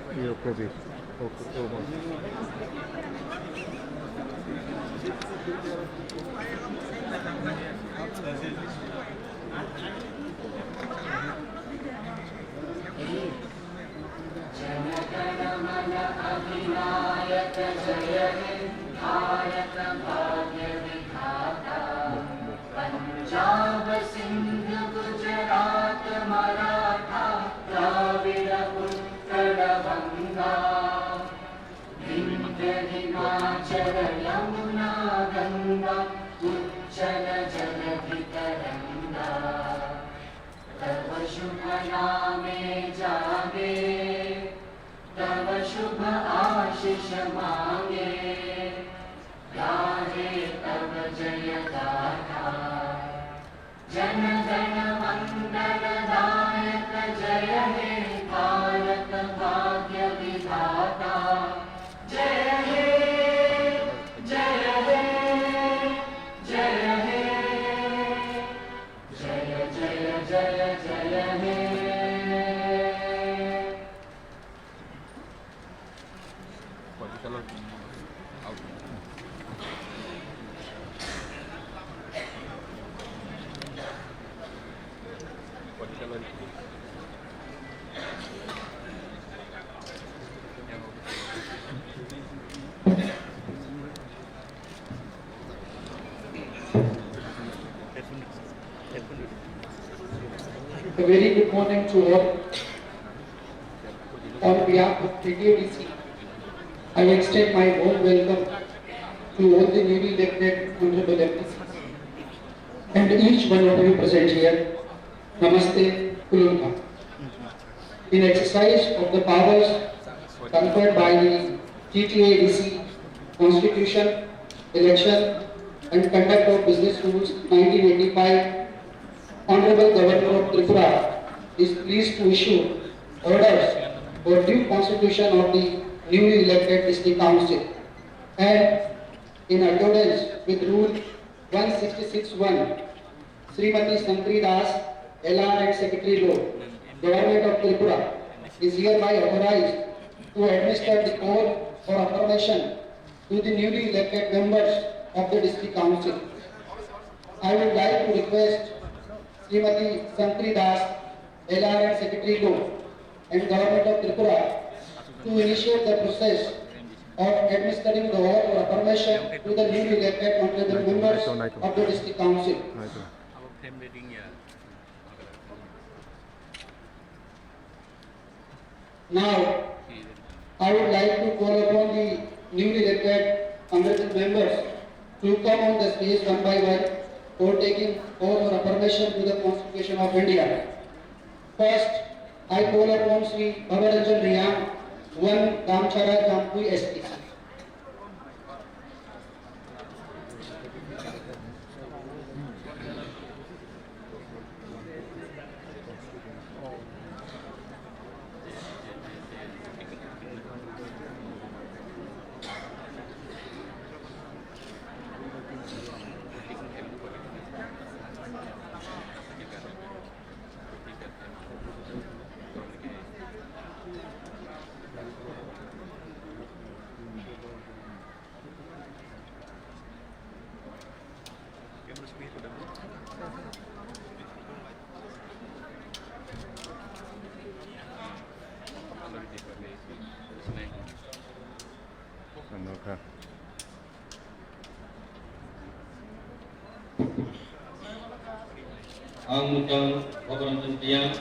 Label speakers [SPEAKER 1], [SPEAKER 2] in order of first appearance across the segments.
[SPEAKER 1] Iya, Kobe. Oke, Omar.
[SPEAKER 2] Jana Gana Mana अधिनायक जय हे भारत भाग्य विधाता पंजाब सिंध गुजरात मराठा द्राविड़ उत्कल गंगा विंध्य हिमाचल यमुना गंगा उज्जल जलधि तरंगा तव शुभ नामे जागे तव शुभ आशीष मांगे गाहे तव जय गाथा जन गण मंगल दायक जय हे भारत भाग्य विधाता जय हे जय हे जय हे जय जय जय जय हे
[SPEAKER 3] A very good morning to all. On behalf of TTODC, I extend my warm welcome to all the newly elected honorable MPs and each one of you present here. Namaste, Kulunka. In exercise of the powers conferred by the TTADC Constitution, Election and Conduct of Business Rules 1985, Honorable Governor of Tripura is pleased to issue orders for due constitution of the newly elected district council and in accordance with rule 166(1), Srimati Sankri Das, LR and Secretary Law, Government of Tripura is hereby authorized to administer the call for affirmation to the newly elected members of the district council. I would like to request Srimati Sankri Das, LR and Secretary Law and Government of Tripura to initiate the process of administering the oath or affirmation to the newly elected honorable members of the district council. Now, I would like to call upon the newly elected honorable members to come on the stage one by one for taking oath or affirmation to the Constitution of India. First, I call upon Sri Bhavaranjan Riyam, 1 Damchara Jampui ST.
[SPEAKER 1] Anoka.
[SPEAKER 4] Ang Bhavaranjan Riyam,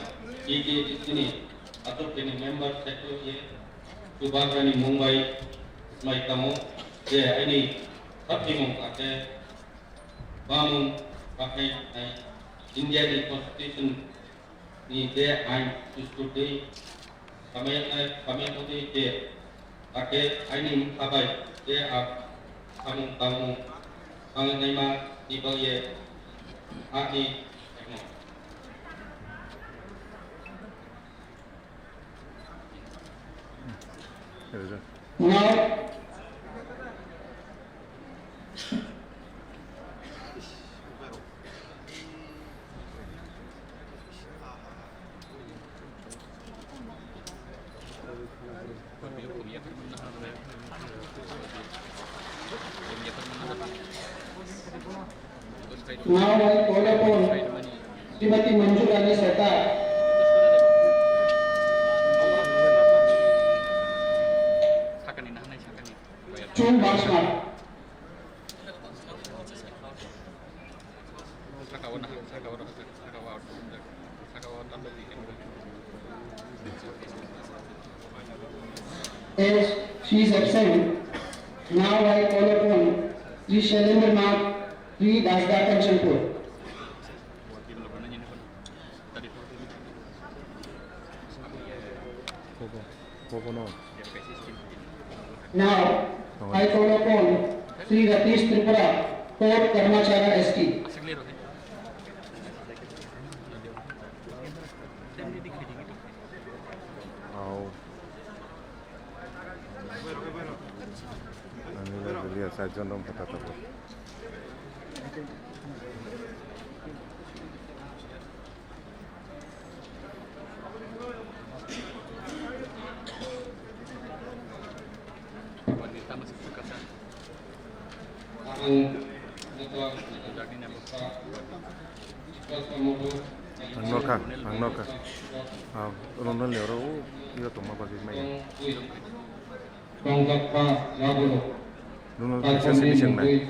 [SPEAKER 4] di sini atau dengan member sektor ye, Subagani Mumbai, Ismail Kamu, dia ini tapi mengpakai bangun pakai India di Constitution ni dia ain studi kami putih dia pakai ini apa dia kamu panglima di bawah ani
[SPEAKER 3] Now, Now I call upon Srimati Manju Rani Sarkar to march mark. As she is absent, now I call upon Sri Shailendra Nath, Sri Dasda Kanchanpur.
[SPEAKER 1] Pogo.
[SPEAKER 3] Now I call upon Sri Ratish Tripura, Port Karmachara ST.
[SPEAKER 1] Ao. Anila Julia Sajanam Patatapo. Angnoka. Ronald Lero, you to Mabagi May. Ronald Exhibition May.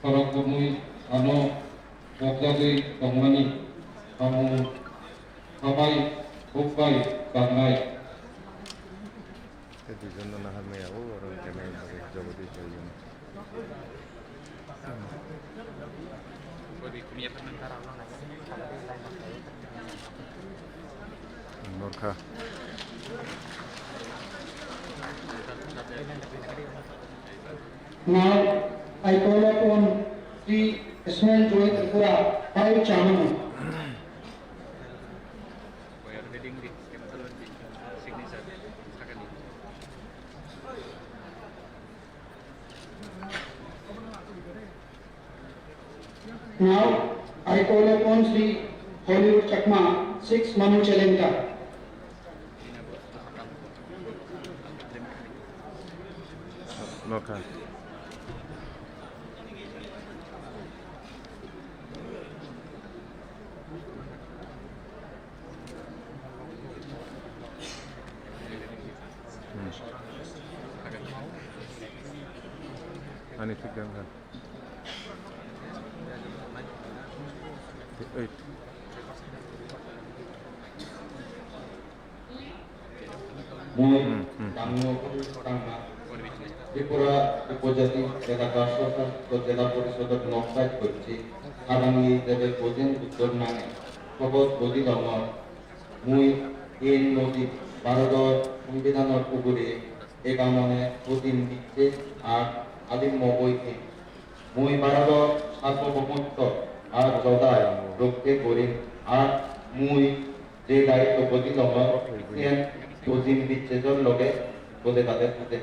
[SPEAKER 5] Para kumui ano wakjadi kamani kamu kabai bukai kanai
[SPEAKER 1] Jadi jangan nahan maya orang kena bagi jawab itu yang. Norka.
[SPEAKER 3] Now I call upon Sri Ismail Joy Tripura, 5 Chamanu. Now I call upon Sri Hollywood Chakma, 6 Manu Chalenka.
[SPEAKER 1] Norka. Ani fikir kan?
[SPEAKER 5] Tripura উপজাতি জেলা প্রশাসন ও জেলা পরিষদের নকশায় করছি আগামী দেবে কোদিন উত্তর নামে খবর বদিলম মুই এই নদী ভারতের সংবিধানের উপরে একামনে কোদিন দিচ্ছে আর আদিম মবৈকে মুই ভারতের সার্বভৌমত্ব আর জদায় রক্ষে করি আর মুই যে দায়িত্ব বদিলম কোদিন বিচ্ছেদর লগে বলে তাদের সাথে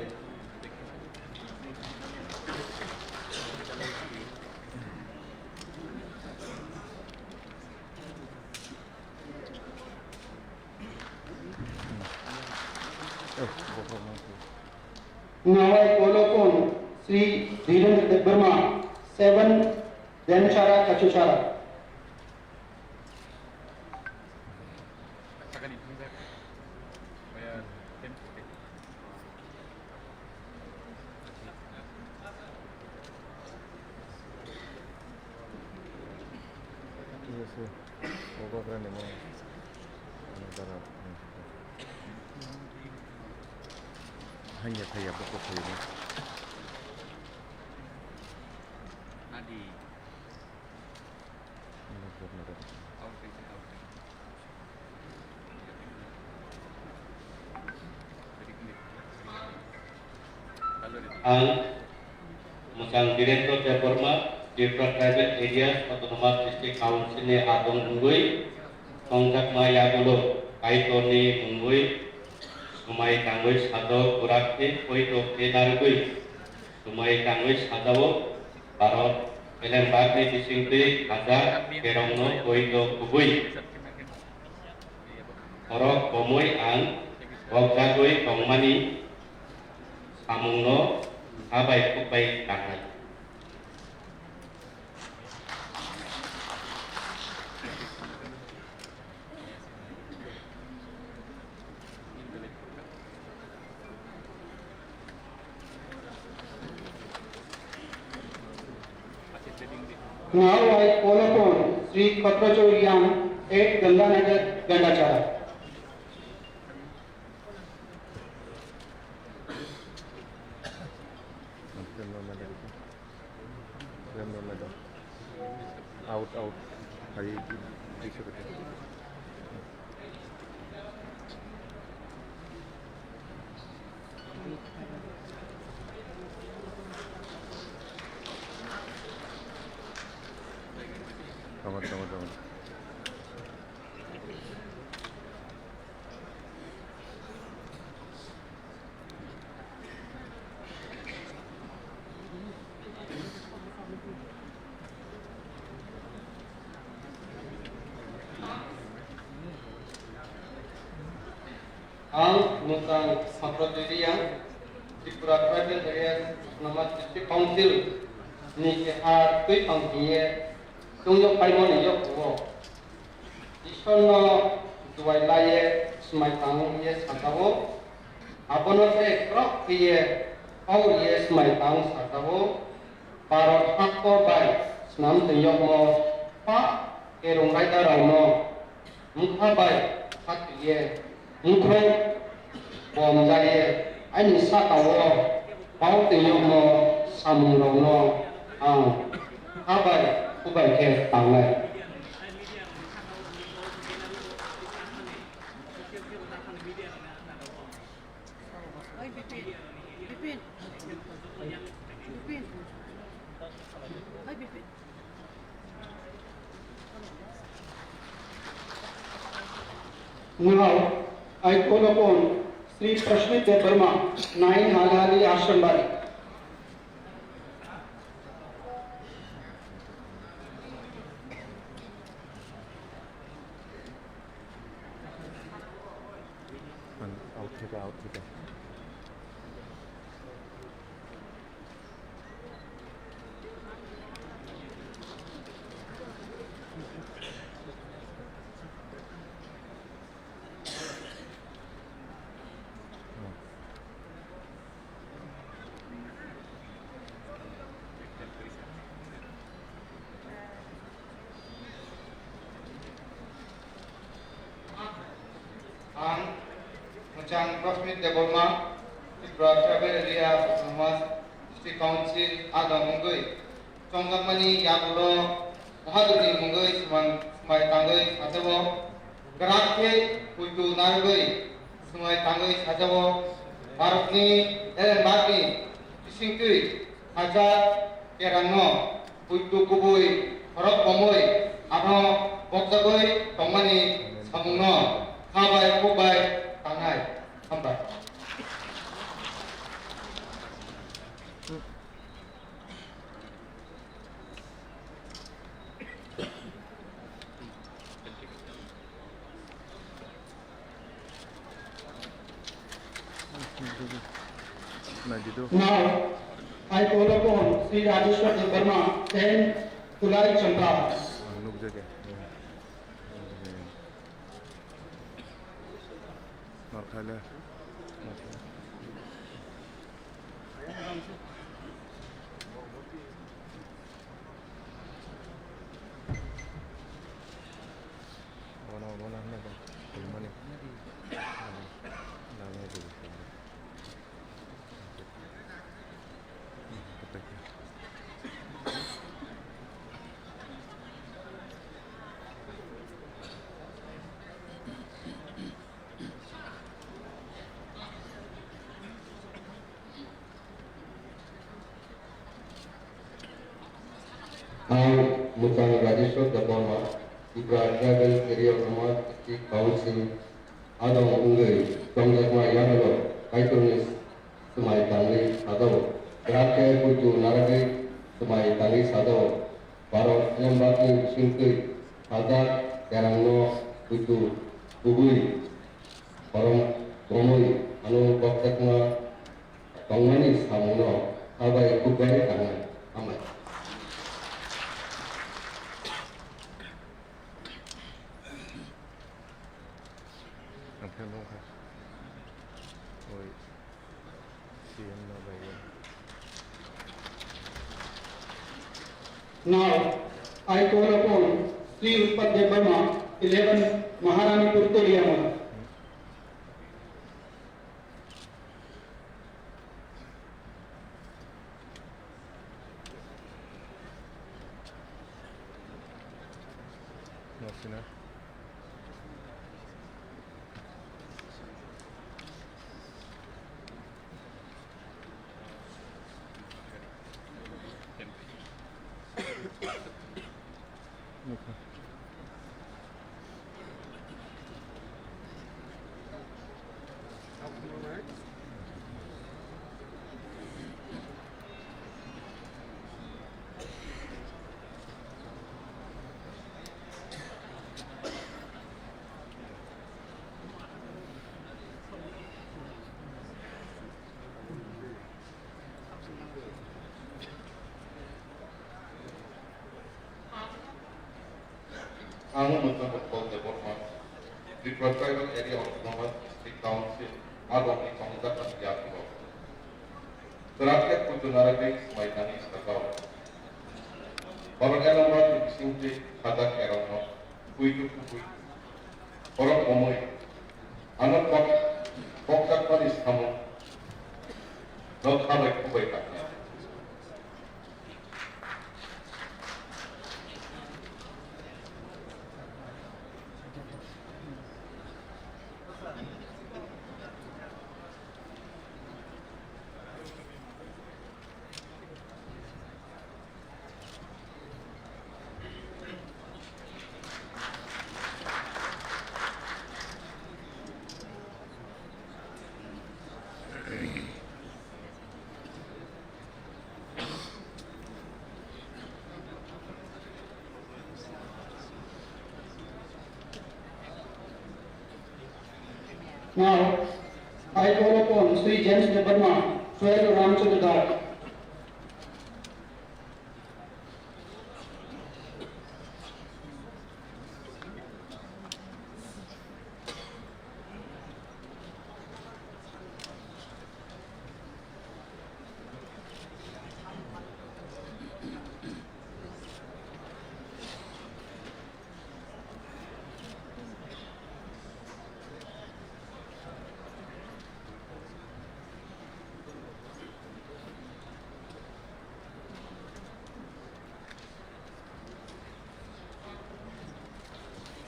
[SPEAKER 3] Now I call upon Sri Dhirendra Debbarma, 7 Dhanchara Kachuchara.
[SPEAKER 1] Hanya kayak pokok ini.
[SPEAKER 6] Adi.
[SPEAKER 4] Ang Musang Director Department Different Tribal Areas Autonomous District Council ने आदम हुई कांग्रेस माया बोलो काइटोनी हुई Sumai kangwis atau kurakti, koi to kenar kui. Sumai kangwis atau barot Pelembab ni disingti ada kerongno koido kubui. Orok komoi ang wajagoi kongmani samungno abai kubai tangai.
[SPEAKER 3] Now I call upon Sri Kaprachoryan at Ganganagar Gandachara.
[SPEAKER 1] Out. Hari bisa betul. Selamat.
[SPEAKER 7] Ang Musang Makrotirian Tripura Tribal Areas Nama District Council ni ke har tui pangkiye tunjuk paimon yok wo isono duai laye smai tang ye satawo abono se krok kiye au ye smai tang satawo parot hakko bai snam tuyok mo pa kerong rai darauno mukha bai hak ye mukho bom jaye ani satawo pau tuyok mo samungno ang abai kubai ke tangai
[SPEAKER 3] Now I call upon Sri Prashmit Verma, 9 Halali Ashram Bari.
[SPEAKER 1] Out.
[SPEAKER 7] ang Muchang Prashmit Deborma Tripura Tribal Area Autonomous District Council ada munggai Chonggamani yagulo Mohaduni munggai semai tanggai sajawo Gerakke kuitu nargai semai tanggai sajawo Barokni Bagi Disingkui Aja Kerangno kuitu kubui Horok komoi Ano Bokjagoi Tongmani Samungno Habai kubai tangai hambai
[SPEAKER 3] Now I call upon Sri Rajeshwar Verma, 10 Tulai Champa.
[SPEAKER 1] Markale.
[SPEAKER 5] Ang Muchang Rajeshwar Deborma Tripura Tribal Area Autonomous District Council ada munggai Chonggamani yagulo kaiturnis semai tanggai sadawo Gerakke kuitu nargai semai tanggai sadawo Baru nyembati singkit hadat kerangno itu kubui orang gomui anu baktekna tongmani samuno abai kubai tangan amai.
[SPEAKER 1] Apa yang mau? Oi, siang na bayi.
[SPEAKER 3] Now, I call upon Sri Utpat Devarma, 11 Maharani Purtoliyama.
[SPEAKER 1] Masih
[SPEAKER 5] Ang Muntah Department, the Tribal Area Autonomous District Council, Agong Pangkat Asyapuro. Terakhir Putunaratik Maitani Sakau. Orang nomor di sini hadat kerana kuitu kui. Orang umum, anak boksak panis kamu, nak kawai kubai katnya.
[SPEAKER 3] Now, I call upon Sri James Devarma, 12 Ramchandra Ghat.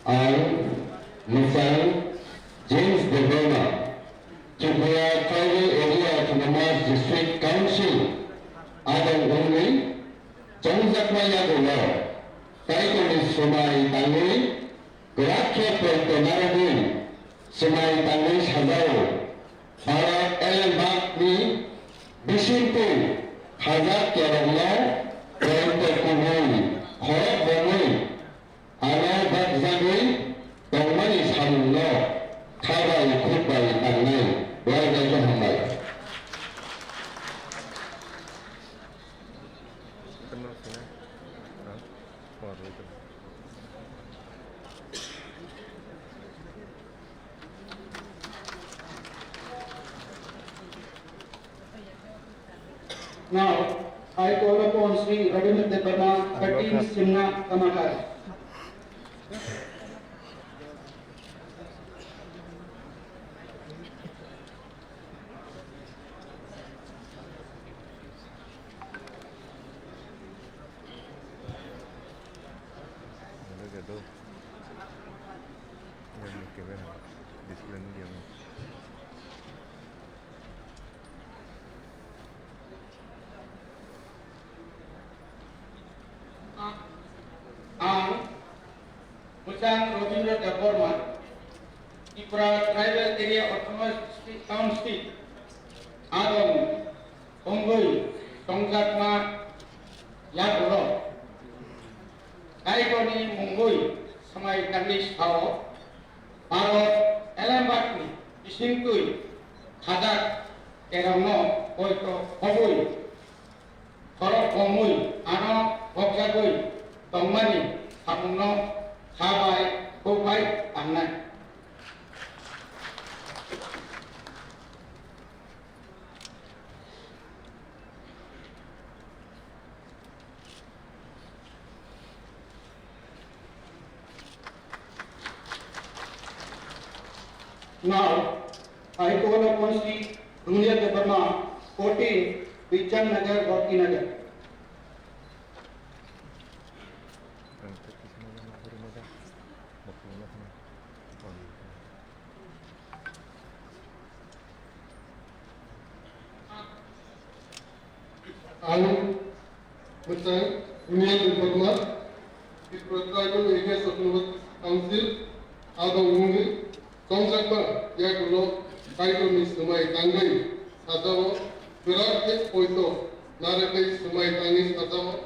[SPEAKER 5] I, myself, James Devarma, Tripura Tribal Area Autonomous District Council, Adang Ungli, Chongzakmaya Gula, Taikonis Sumai Tangui, Gerakya Pertonarabun, Sumai Tangui Hazau, Para Elembakni, Bisimpu, Hazak Yarangla, Pertonarabun, Khorok Bongui, Ana Bagzagui, Tongmani Samullah, Kabai Kubai Tangai, Warga Johambai.
[SPEAKER 1] kenal sini. Waduh itu.
[SPEAKER 3] Now, I call upon Sri Ravindra Devarma, 13 Simna Kamakar.
[SPEAKER 1] Ada gitu. Yang mungkin disiplin yang
[SPEAKER 3] Ang Musang Ravindra Devarma, Tripura Tribal Area Autonomous District Council, Adong Ongui, Tongzakma Yapuro,
[SPEAKER 7] Kaigoni Mungui, Samai Kandis Hao, Baro Elembakni, Isingkui, Hadak, Keramo, Oito, Hobui, Korok Omui, Ano, Hokjagui, Tongmani, Hamuno, Habai, Kubai, Anai. Now, I call upon Sri Dunia Devarma, 14, Vijan Nagar, Bhakti Nagar.
[SPEAKER 8] I, Mr. Dunia Devarma, the Tribal Areas of North Council, Ada Ungi, Konsakba, Yakulo, Kaito Sumai Tangai, Sadawo, Virat Poito, Narate Sumai Tangi Sadawo,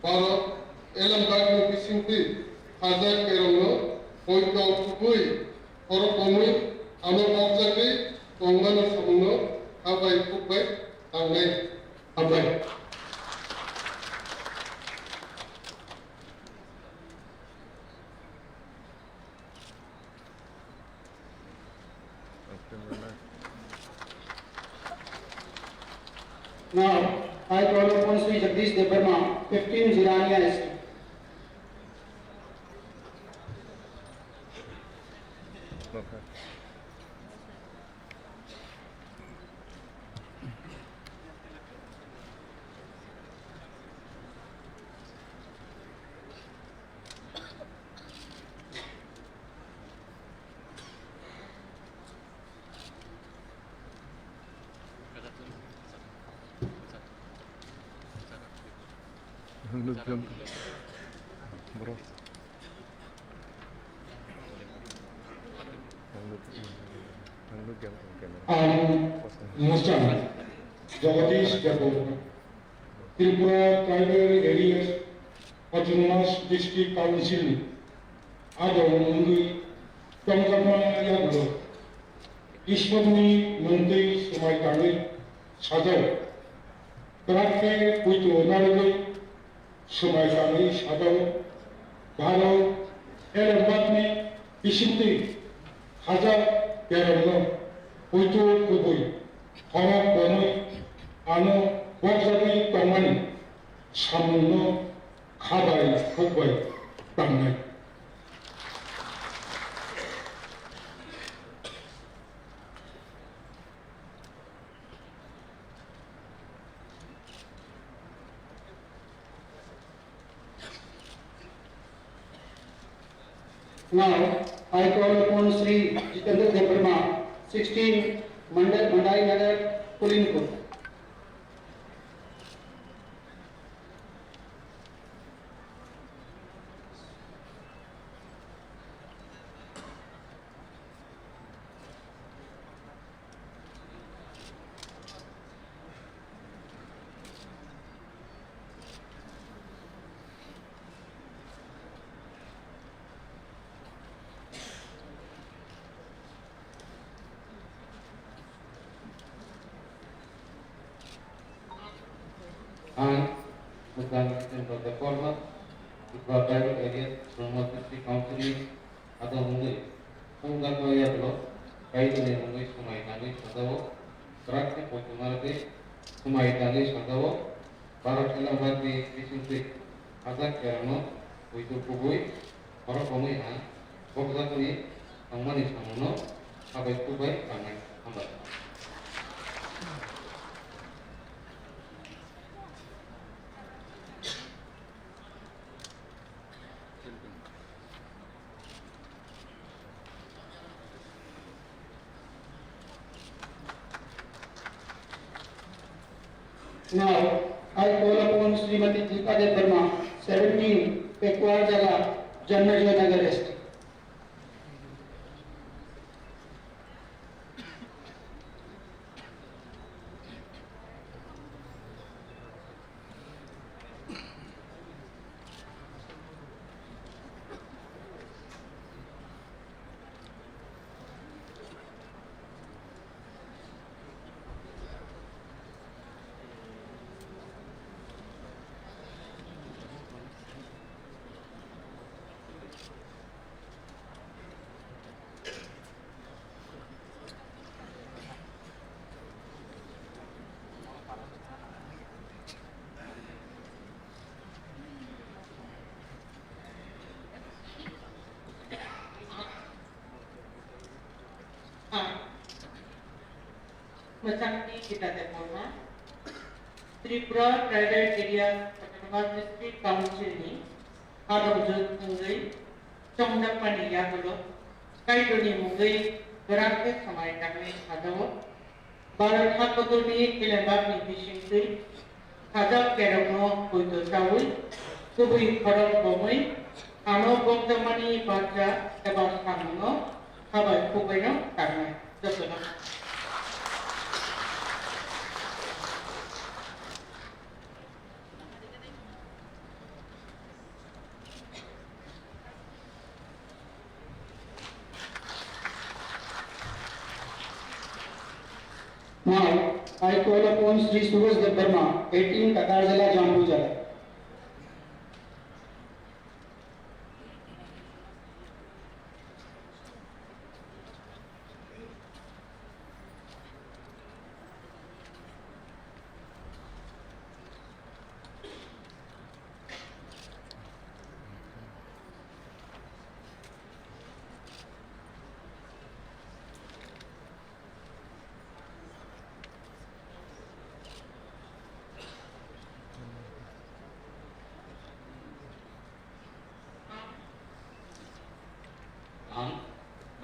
[SPEAKER 8] Baro, Elam Gagno Kisimti, Hazak Kerono, Poito Kubui, Orokomui, Amo Bokjaki, Tongmano Sabuno, Habai Kubai, Tangai, Habai.
[SPEAKER 3] Now, I call upon Sri Jagdish Devarma, 15, Zirania ST.
[SPEAKER 1] Okay. Look, jump. Bro. Look, jump on camera.
[SPEAKER 8] Namaskar. Jagadish Jagor. Tripura Tribal Areas Autonomous District Council. Ada Ungi Tongkama Yagulo. Ishmaduni Munti Sumai Tangi Sadao. Trakte Puito Narugui Sumai Tangi Sadao. Baro Elembakni Isimti Hazak Kerala Puito Kubui Horok Bonui Ano Wakzabi Tongmani Samuno Kabai Kubai Tangai.
[SPEAKER 3] Now, I call upon Sri Jitendra Devarma, 16, Mandai Nagar, Pulinpur.
[SPEAKER 5] And bukan untuk reforma, Tripura Tribal Areas Autonomous District Council atau Mungui, Tunggal Koya Blok, Kaitune Mungui Sumai Tangi Sadawo, Trakte Pochumarate Sumai Tangi Sadawo, Barat Elambati Disintik, Hazak Kerano, Puitu Kubui, Horok Komui An, Bokzakuni, Tongmani Samuno, Habai Kubai, Tangai, Hambat.
[SPEAKER 3] Now, I call upon Srimati Deepa Devarma, 17, Pekwar Jala, Jannajoy Nagar ST. Masakti kita Deporma, Tripura Tribal Area Autonomous District Council ni Hadam Jut Munggai, Chongdak Paniya Gulo, Kaituni Munggai, Berakit Samai Kami Hadam, Barat Hakotuni Ilembab ni Bishingtui, Hadap Keramo Kuito Saul, Kubui Kodok Bomui, Ano Bogdamani Baca Ebas Kamuno, Habai Kubaino Karna, Josono.
[SPEAKER 9] Now, I call upon Sri Suraj Dev Verma, 18 Katarzala Jambuja.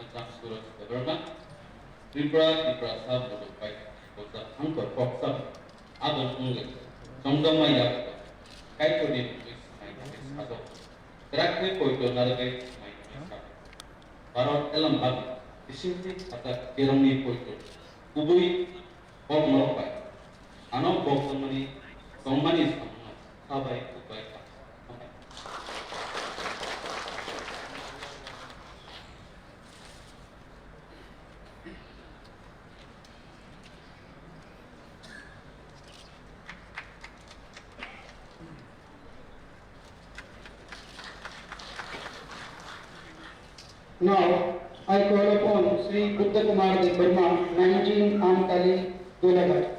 [SPEAKER 4] Macam Suraj Dev Tripura Sab Bodo Pai Boda Angkor Foksab Adon Ungle Somdama Yak Kaitoni Bis Mai Ado Terakhir Koito Nargai Mai Barat Elam Babi Isinti Kata Kirami Koito Ubui Bog Moropai Ano Bog Samani Somani Samana Sabai Ubai
[SPEAKER 9] Now, I call upon Sri Buddha Kumar Dev Verma, 19 Amtali, Dolaghar.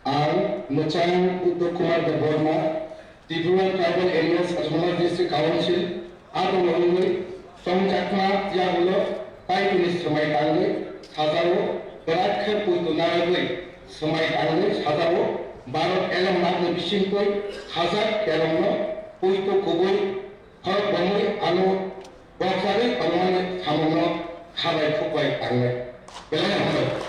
[SPEAKER 8] I, Muchang Buddha Kumar Dev Verma, Tripura Tribal Areas Autonomous District Council, Adon Ungle, Somjakma Yagulo, Kaituni Samai Tangle, Hazaro, Berakhe Kuito Naragui, Samai Tangle, Hazaro, Barat Elam Magni Bishingkoi, Hazar Keromno, Kuito Kubui, Hor Bomui, Ano, Boksari, Palmane, Hamono, Habai Kubai Tangle. Belanya Hazar.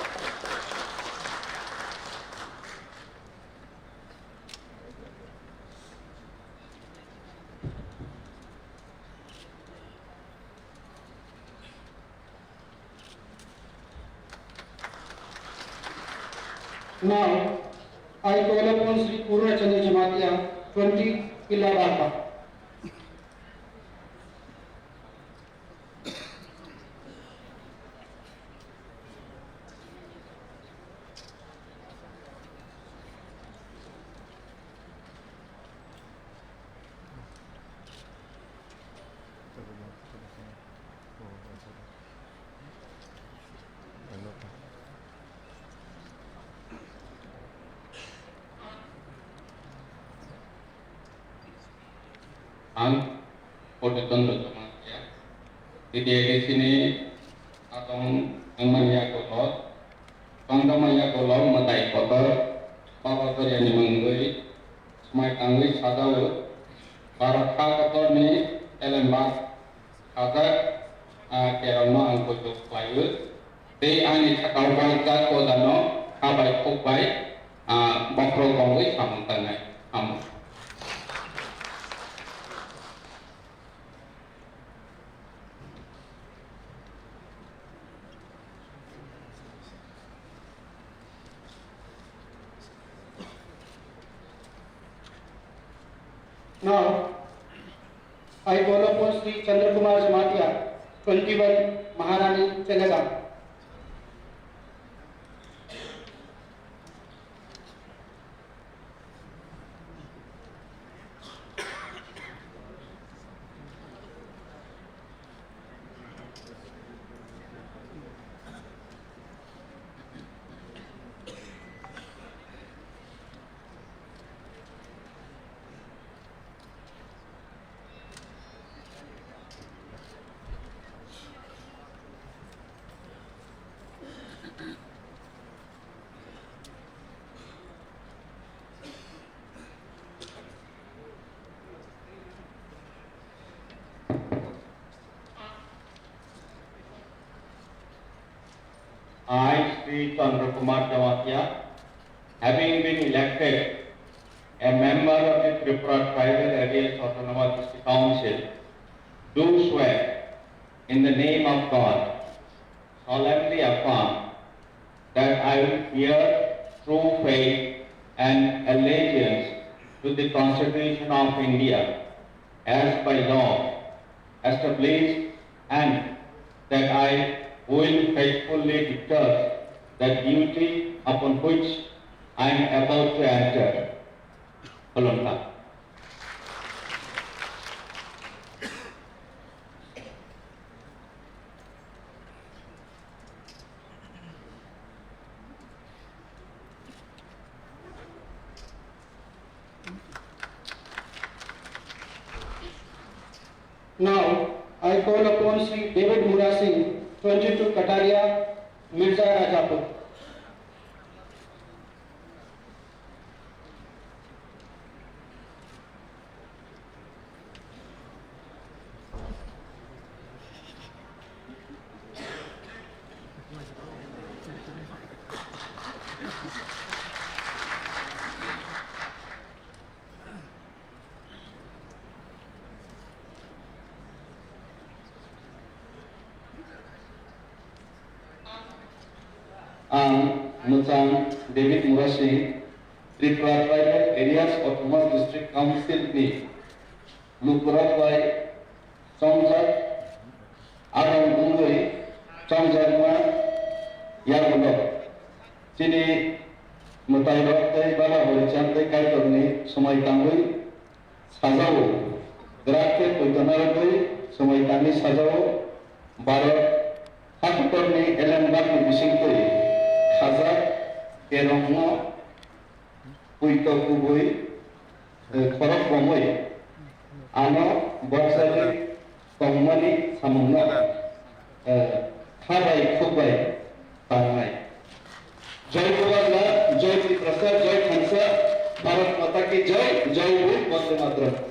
[SPEAKER 9] Now, I call upon Sri Purna Chandra Jamatia, 20 Ilabaka.
[SPEAKER 4] Ang Poteton Rajamaya di sini atau ang Maya Kolot Pangda Maya Kolot Matai Kotor Papa Koryani Manggui Semai Tanggui Sadau Barat Kotor ni Elembak Kata Kerana ang Kotok Layu Di Ani Sakau Baika Kodano Kabai Kubai Bakro Kongui Samantanai
[SPEAKER 9] Now, I call upon Sri Chandra Kumar Jamatia, 21, Maharani, Telangana.
[SPEAKER 5] I, Sri Chandra Kumar Jamatia, having been elected a member of the Tripura Tribal Areas Autonomous District Council, do swear in the name of God, solemnly affirm that I will bear true faith and allegiance to the Constitution of India as by law established, and that I will faithfully discharge the duty upon which I am about to enter. Holonka.
[SPEAKER 9] Now, I call upon Sri David Mura Singh, 22, Kataria, Mirza Rajapur.
[SPEAKER 5] Muchang David Murasi, Tripura Tribal Areas Autonomous District Council ni Lukurat by Somjat Adam Ungui Somjatma Yagulo Chini Mutairot Tay Bala Horicham Tay Kaitorni Somai Tangui Sajao Drakte Putanaragui Somai Tangi Sajao Barot Hakutorni Elan Bakni Bisingkuri Khazak Kerongmo Puito Kubui Korok Bomoi Ano Boksali Kongmani Samungna Khabai Kubai Tangai Jai Bhagwan Jai Shri Prasad Jai Khansa Bharat Mata Ki Jai Jai Bhut Vande Mataram.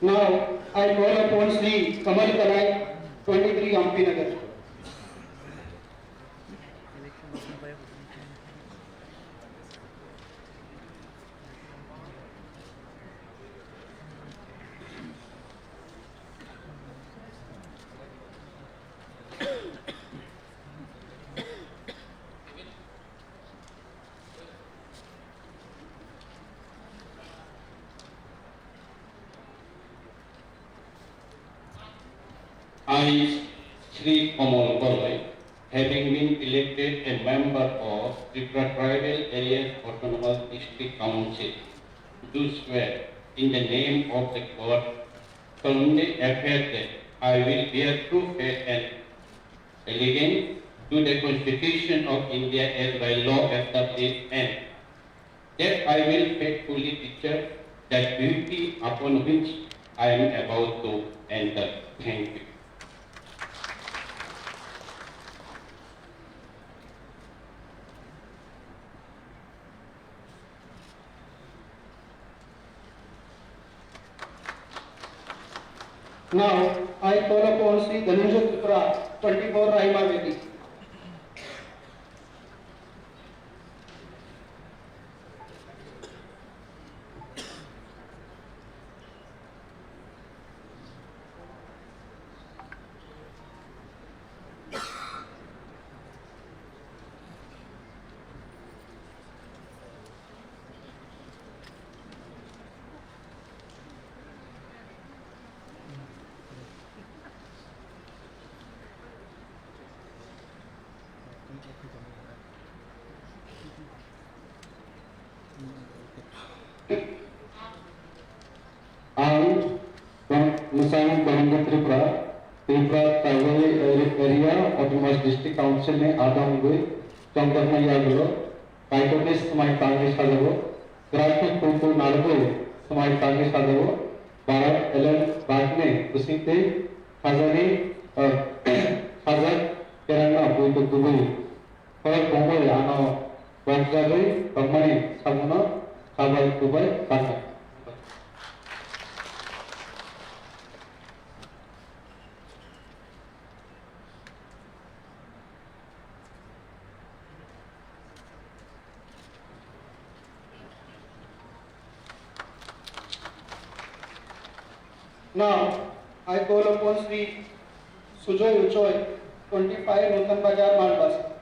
[SPEAKER 9] Now, I call upon Sri Kamal Kalai, 23, Ampi Nagar.
[SPEAKER 4] I, Sri Kamal Kalai, having been elected a member of Tripura Tribal Areas Autonomous District Council, do swear in the name of the God, solemnly affirm that I will bear true faith and allegiance to the Constitution of India as by law established, and that I will faithfully discharge the duty upon which I am about to enter. Thank you.
[SPEAKER 9] Now, I call upon Sri Dhananjay Tripura, 24, Rahima Vedi.
[SPEAKER 8] Musang Bahanga Tripura, Tripura Tribal Area Autonomous District Council ने आदम हुए चंद्रमा यागलो काइटोनिस समाज Congress साधवो graphic कुंतु नारगो समाज कांग्रेस साधवो भारत एलन बागने उसीते खाजानी खाजर केरंगा कुंतु दुबई फरक बोंगो आनो वंजाबे कमनी सामुनो खाबाई Dubai Congress
[SPEAKER 9] Now, I call upon Sri Sujoy Uchoy, 25 Nutan Bazar, Malbasa.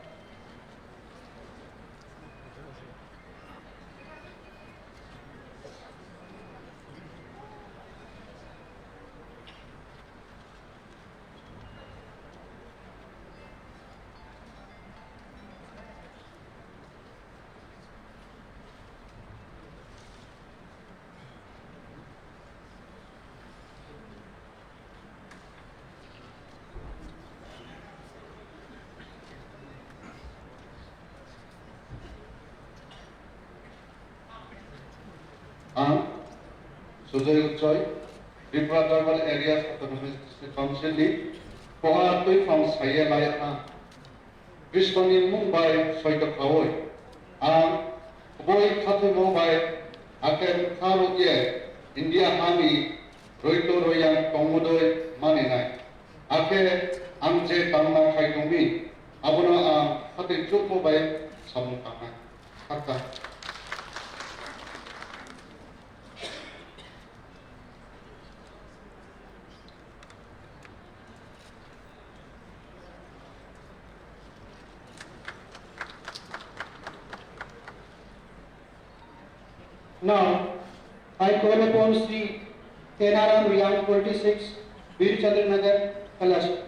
[SPEAKER 8] Sujoy Uchoy, Tripura Tribal Areas Autonomous District Council ni Pohatui from Saya Layana, Vishwani Mumbai Soito Kawoi, Boy Katu Mumbai, Akan Karoye, India Hami, Roito Royan Komodoi Maninai, Ake Amje Tamna Kaitumi, Abuna Hati Chupo by Samukana, Hata.
[SPEAKER 9] Now, I call upon Sri Kenaram Riyang 46, Veer Chandra Nagar, Kalash.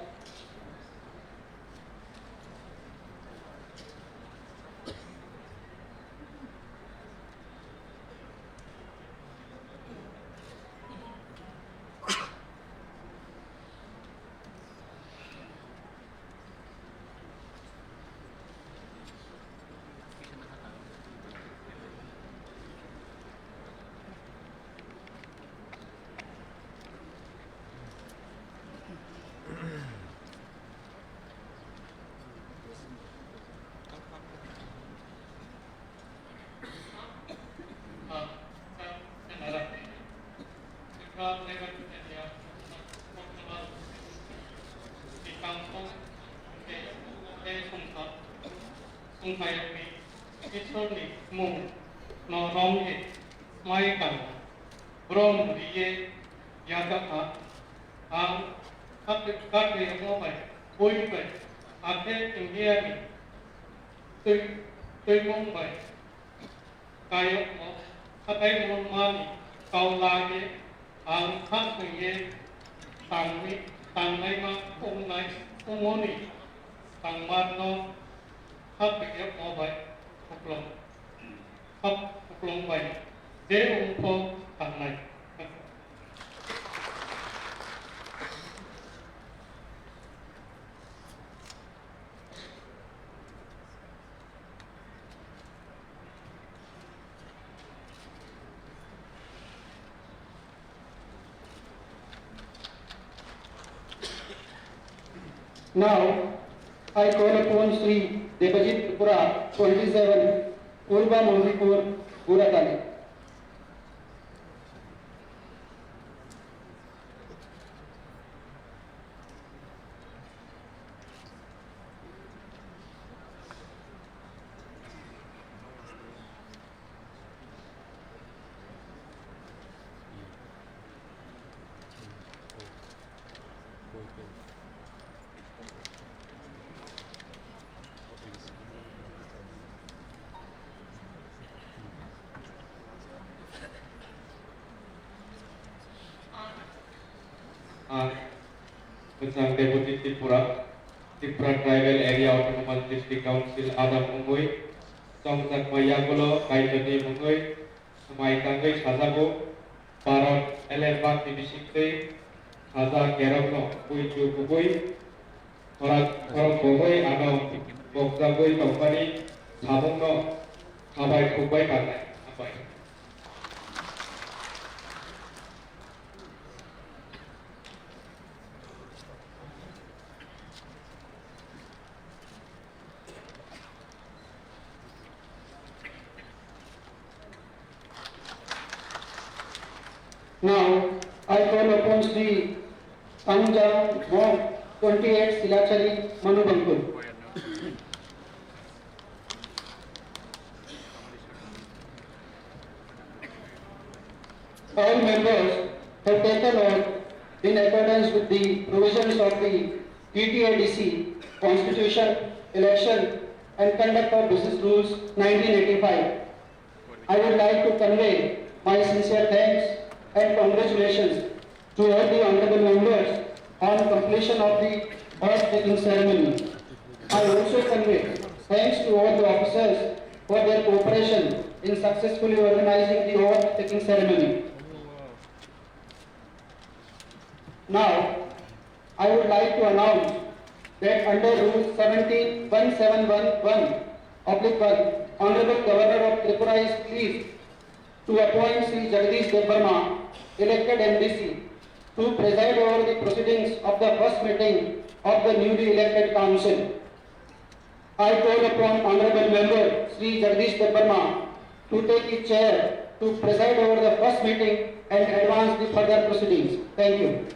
[SPEAKER 9] Now, I call upon Sri Debajit Tripura 27, Purba Mandipur, Guratani.
[SPEAKER 7] Tentang Deputi Tripura Tribal Area Autonomous District Council Adam Mungui, Songsak Mayagolo, Kaitani Mungui, Sumai Kangai Sazago, Parot Elebak Dibisikte,
[SPEAKER 8] 하자 계획로 우이주 부부의 허락 보고의 아가운 복잡의 동반이 자본로 가발 국바이 갈래 아빠이
[SPEAKER 9] Now, I call upon Sri Tangjang Mom 28 Silachari Manubangkul. All members have taken oath in accordance with the provisions of the TTADC Constitution, Election and Conduct of Business Rules 1985. I would like to convey my sincere thanks and congratulations to all the honorable members on completion of the oath-taking ceremony. I also convey thanks to all the officers for their cooperation in successfully organizing the oath-taking ceremony. Now, I would like to announce that under Rule 17.1711/1, Honorable Governor of Tripura is pleased to appoint Sri Jagdish Debbarma, elected MDC, to preside over the proceedings of the first meeting of the newly elected council. I call upon Honorable Member Sri Jagdish Debbarma to take his chair to preside over the first meeting and advance the further proceedings. Thank you.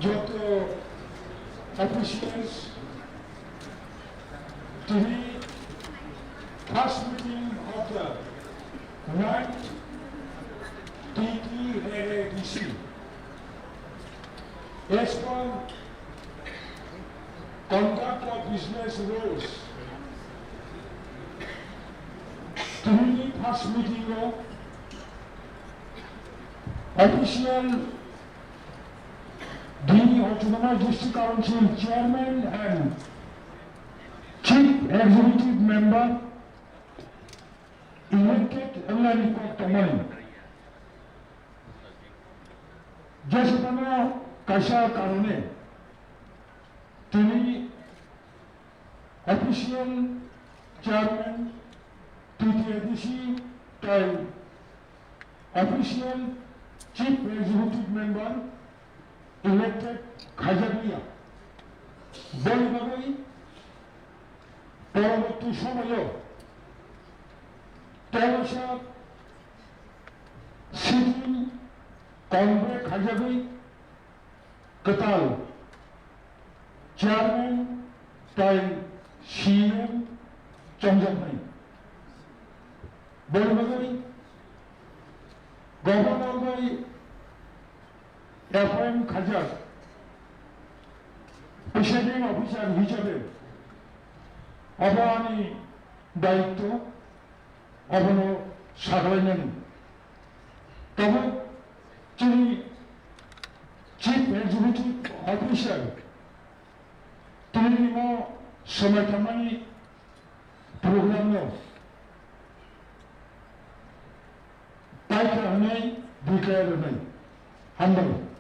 [SPEAKER 8] যত officials to the first meeting of the 9th TTADC. As per conduct of business rules, to the first meeting of official the Autonomous District Council Chairman and Chief Executive Member elected Elani Koktamani. Jasapana Kasha Karone, Tini Official Chairman TTADC and Official Chief Executive Member elected Khajaria. বলবাগই পরবর্তী সময়েও তেরোশো city Congress খাজাবি কতাল chairman তাই CM চন্দ্রভাই বলবাগই governor ভাই FM খাজার presiding officer হিসেবে অবহানি দায়িত্ব অবন সাধারণ তবে তিনি চিফ এক্সিকিউটিভ অফিসার তিনি সময় খামানি প্রোগ্রামে I declare the humble.